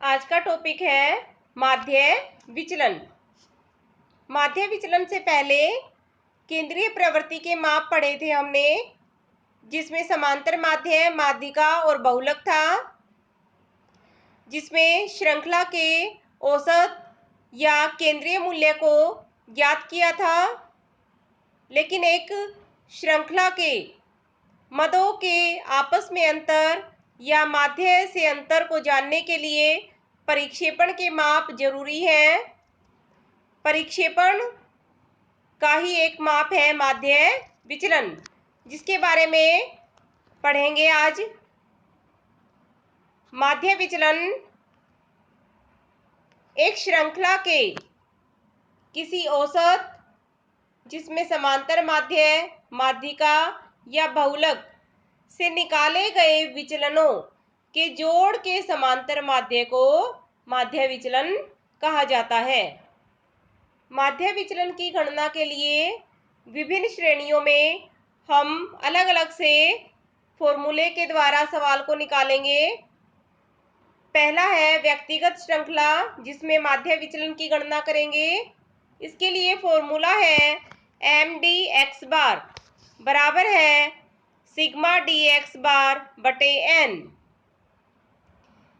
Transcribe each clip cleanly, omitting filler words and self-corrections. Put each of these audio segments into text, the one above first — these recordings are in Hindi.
आज का टॉपिक है माध्य विचलन। माध्य विचलन से पहले केंद्रीय प्रवृत्ति के माप पढ़े थे हमने, जिसमें समांतर माध्य, माध्यिका और बहुलक था, जिसमें श्रृंखला के औसत या केंद्रीय मूल्य को ज्ञात किया था। लेकिन एक श्रृंखला के मदों के आपस में अंतर या माध्य से अंतर को जानने के लिए परिक्षेपण के माप जरूरी है। परिक्षेपण का ही एक माप है माध्य विचलन, जिसके बारे में पढ़ेंगे आज। माध्य विचलन एक श्रृंखला के किसी औसत, जिसमें समांतर माध्य, माध्यिका या बहुलक से निकाले गए विचलनों के जोड़ के समांतर माध्य को माध्य विचलन कहा जाता है। माध्य विचलन की गणना के लिए विभिन्न श्रेणियों में हम अलग अलग से फॉर्मूले के द्वारा सवाल को निकालेंगे। पहला है व्यक्तिगत श्रृंखला, जिसमें माध्य विचलन की गणना करेंगे। इसके लिए फॉर्मूला है mdx बार बराबर है सिग्मा dx बार बटे n।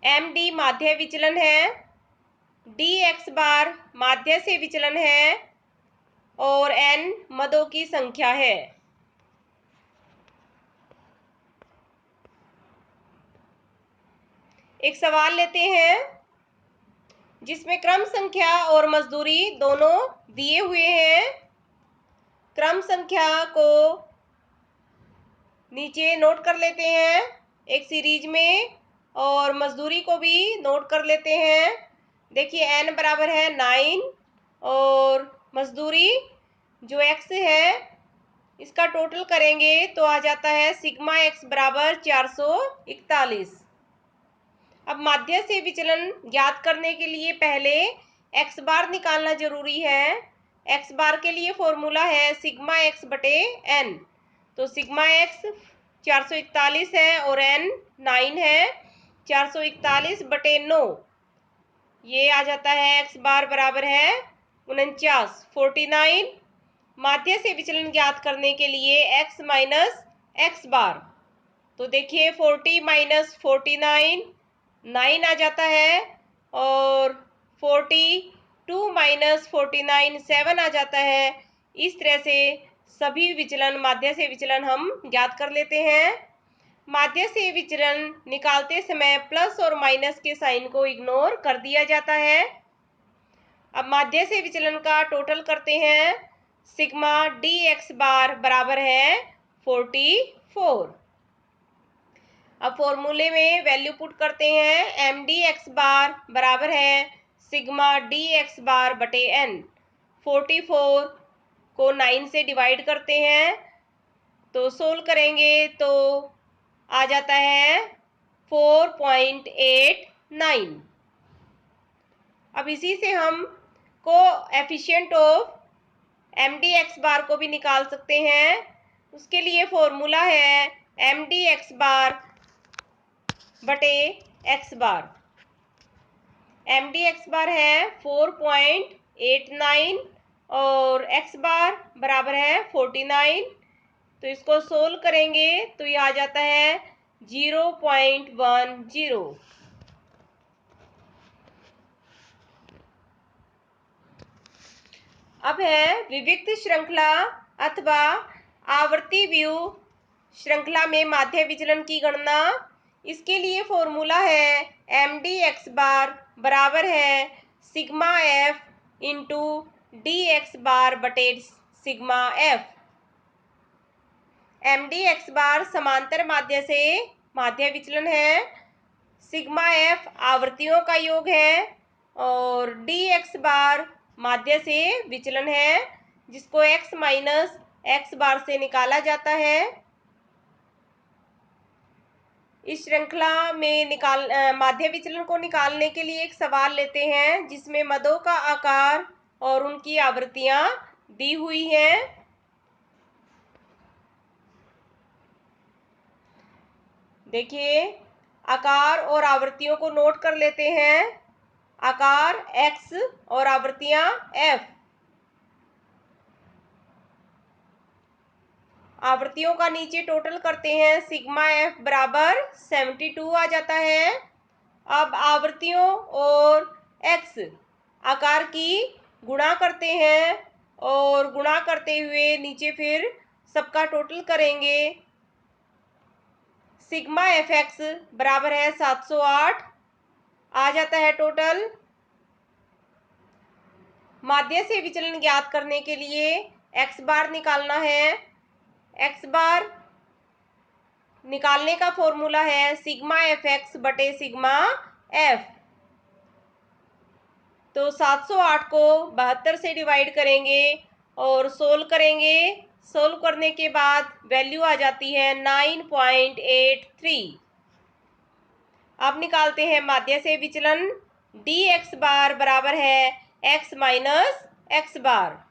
md माध्य विचलन है, dx बार माध्य से विचलन है और n मदों की संख्या है। एक सवाल लेते हैं जिसमें क्रम संख्या और मजदूरी दोनों दिए हुए हैं। क्रम संख्या को नीचे नोट कर लेते हैं एक सीरीज में, और मजदूरी को भी नोट कर लेते हैं। देखिए n बराबर है 9 और मजदूरी जो x है इसका टोटल करेंगे तो आ जाता है सिग्मा x बराबर 441। अब माध्य से विचलन ज्ञात करने के लिए पहले x बार निकालना जरूरी है। x बार के लिए फॉर्मूला है सिग्मा x बटे n। तो सिग्मा x 441 है और n 9 है। 441 बटे 9 ये आ जाता है x बार बराबर है 49। माध्य से विचलन ज्ञात करने के लिए x माइनस x बार, तो देखिए 40 माइनस 49 9 आ जाता है, और 42 माइनस 49 7 आ जाता है। इस तरह से सभी विचलन माध्य से विचलन हम ज्ञात कर लेते हैं। माध्य से विचलन निकालते समय प्लस और माइनस के साइन को इग्नोर कर दिया जाता है। अब माध्य से विचलन का टोटल करते हैं। सिग्मा dx बार बराबर है 44। अब फॉर्मूले में वैल्यू पुट करते हैं। mdx बार बराबर है सिग्मा dx बार बटे n। 44 को 9 से डिवाइड करते हैं तो सोल्व करेंगे तो आ जाता है 4.89। अब इसी से हम कोएफिशिएंट ऑफ mdx बार को भी निकाल सकते हैं। उसके लिए फॉर्मूला है mdx बार बटे x बार। mdx बार है 4.89 और x बार बराबर है 49। तो इसको सोल्व करेंगे तो ये आ जाता है 0.10। अब है विविक्त श्रृंखला अथवा आवर्ती व्यूह श्रृंखला में माध्य विचलन की गणना। इसके लिए फॉर्मूला है mdx बार बराबर है सिग्मा f इंटू dx बार बटे सिग्मा f। mdx बार समांतर माध्य से माध्य विचलन है, सिग्मा f आवृत्तियों का योग है और dx बार माध्य से विचलन है, जिसको x माइनस x बार से निकाला जाता है। इस श्रृंखला में माध्य विचलन को निकालने के लिए एक सवाल लेते हैं जिसमें मदों का आकार और उनकी आवृत्तियां दी हुई हैं। देखिए आकार और आवृत्तियों को नोट कर लेते हैं। आकार x और आवृत्तियां f। आवृत्तियों का नीचे टोटल करते हैं, सिग्मा f बराबर 72 आ जाता है। अब आवृत्तियों और x आकार की गुणा करते हैं और गुणा करते हुए नीचे फिर सबका टोटल करेंगे। सिग्मा एफ एक्स बराबर है 708 आ जाता है टोटल। माध्य से विचलन ज्ञात करने के लिए एक्स बार निकालना है। एक्स बार निकालने का फॉर्मूला है सिग्मा एफ एक्स बटे सिग्मा एफ। तो 708 को 72 से डिवाइड करेंगे और सोल्व करेंगे। सोल्व करने के बाद वैल्यू आ जाती है 9.83। अब निकालते हैं माध्य से विचलन। डी एक्स बार बराबर है एक्स माइनस एक्स बार।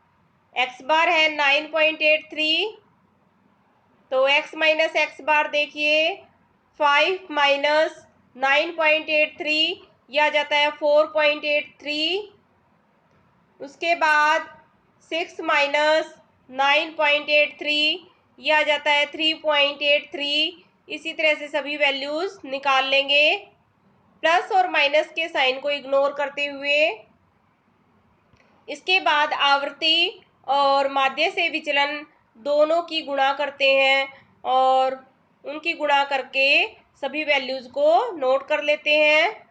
एक्स बार है 9.83, तो एक्स माइनस एक्स बार देखिए 5 माइनस 9.83 यह आ जाता है 4.83। उसके बाद 6 माइनस 9.83 यह आ जाता है 3.83। इसी तरह से सभी वैल्यूज निकाल लेंगे। प्लस और माइनस के साइन को इग्नोर करते हुए इसके बाद आवृत्ति और माध्य से विचलन दोनों की गुणा करते हैं और उनकी गुणा करके सभी वैल्यूज को नोट कर लेते हैं।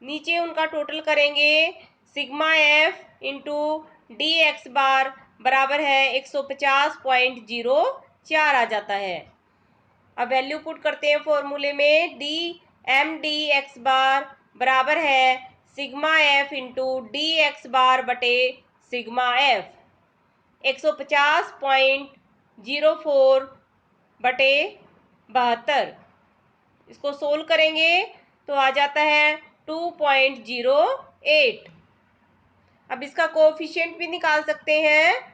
नीचे उनका टोटल करेंगे। Sigma F into D X bar बराबर है 150.04 आ जाता है। अब वैल्यू पुट करते हैं फॉर्मूले में। D M D X bar बराबर है sigma F into D X bar बटे सिग्मा एफ। 150.04 बटे 72। इसको सोल्व करेंगे तो आ जाता है 2.08। अब इसका कोएफिशिएंट भी निकाल सकते हैं।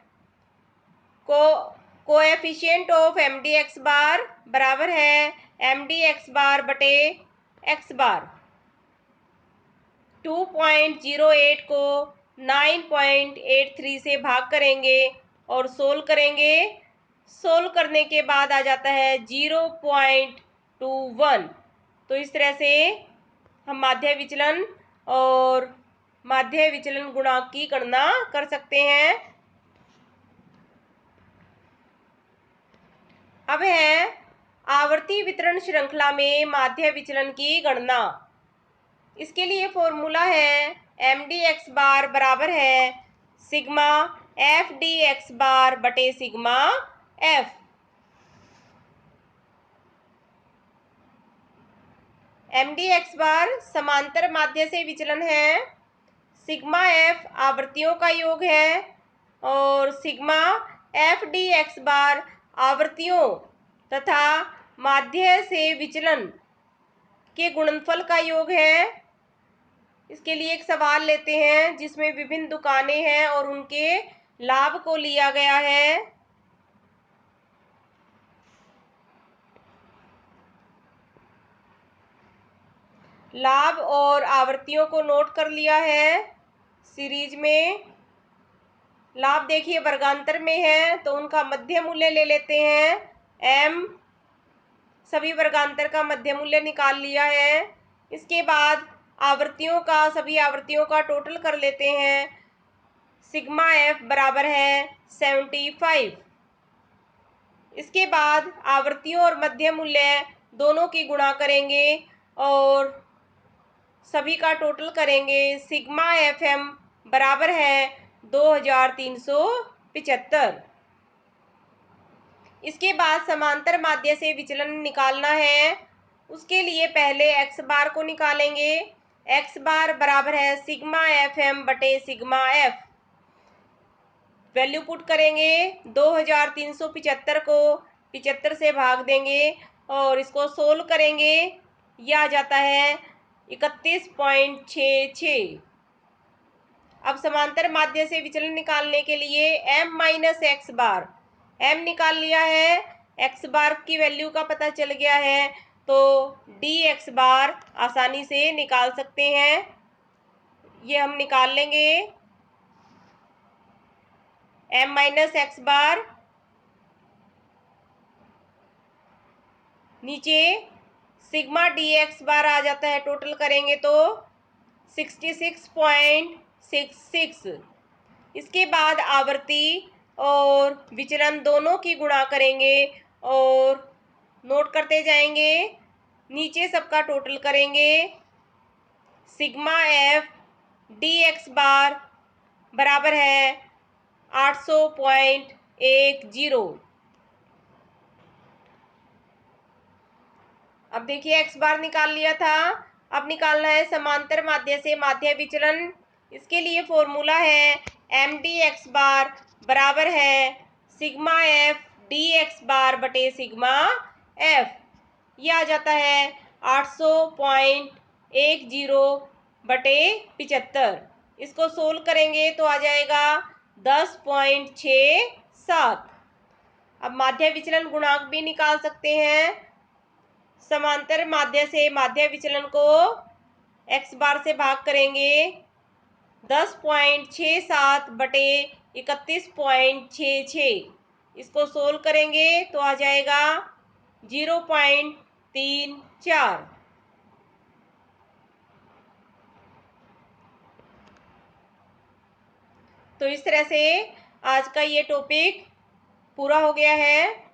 Coefficient of M D X bar बराबर है एम डी एक्स बार बटे एक्स बार। 2.08 को 9.83 से भाग करेंगे और सोल्व करेंगे। सोल्व करने के बाद आ जाता है 0.21। तो इस तरह से हम माध्य विचलन और माध्य विचलन गुणांक की गणना कर सकते हैं। अब है आवर्ती वितरण श्रृंखला में माध्य विचलन की गणना। इसके लिए फॉर्मूला है एम डी एक्स बार बराबर है sigma F D X bar बटे sigma F. M D X bar समांतर माध्य से विचलन है। सिग्मा एफ आवृत्तियों का योग है और सिग्मा एफ डी एक्स बार आवृत्तियों तथा माध्य से विचलन के गुणनफल का योग है। इसके लिए एक सवाल लेते हैं जिसमें विभिन्न दुकानें हैं और उनके लाभ को लिया गया है। लाभ और आवृत्तियों को नोट कर लिया है सीरीज में। लाभ देखिए वर्गांतर में है तो उनका मध्य मूल्य ले लेते हैं m। सभी वर्गांतर का मध्य मूल्य निकाल लिया है। इसके बाद आवृत्तियों का सभी आवृत्तियों का टोटल कर लेते हैं। सिग्मा एफ बराबर है 75। इसके बाद आवृत्तियों और मध्य मूल्य दोनों की गुणा करेंगे और सभी का टोटल करेंगे। सिग्मा एफ एम बराबर है 2375। इसके बाद समांतर माध्य से विचलन निकालना है। उसके लिए पहले एक्स बार को निकालेंगे। एक्स बार बराबर है सिग्मा एफ एम बटे सिग्मा एफ। वैल्यू पुट करेंगे। 2375 को 75 से भाग देंगे और इसको सोल्व करेंगे। यह आ जाता है 31.66। अब समांतर माध्य से विचलन निकालने के लिए m माइनस एक्स बार, m निकाल लिया है, x बार की वैल्यू का पता चल गया है तो डी एक्स बार आसानी से निकाल सकते हैं। ये हम निकाल लेंगे। m माइनस एक्स बार, नीचे सिग्मा डी एक्स बार आ जाता है, टोटल करेंगे तो 66.66। इसके बाद आवर्ती और विचलन दोनों की गुणा करेंगे और नोट करते जाएंगे। नीचे सबका टोटल करेंगे। Sigma F D X bar बराबर है 800.10। अब देखिए एक्स बार निकाल लिया था, अब निकालना है समांतर माध्य से माध्य विचलन। इसके लिए फॉर्मूला है एम डी एक्स बार बराबर है sigma F D X bar बटे सिग्मा एफ। यह आ जाता है 800.10 बटे 75। इसको सोल्व करेंगे तो आ जाएगा 10.67। अब माध्य विचलन गुणांक भी निकाल सकते हैं। समांतर माध्य से माध्य विचलन को एक्स बार से भाग करेंगे। 10.67 बटे 31.66। इसको सोल्व करेंगे तो आ जाएगा 0.34। तो इस तरह से आज का ये टॉपिक पूरा हो गया है।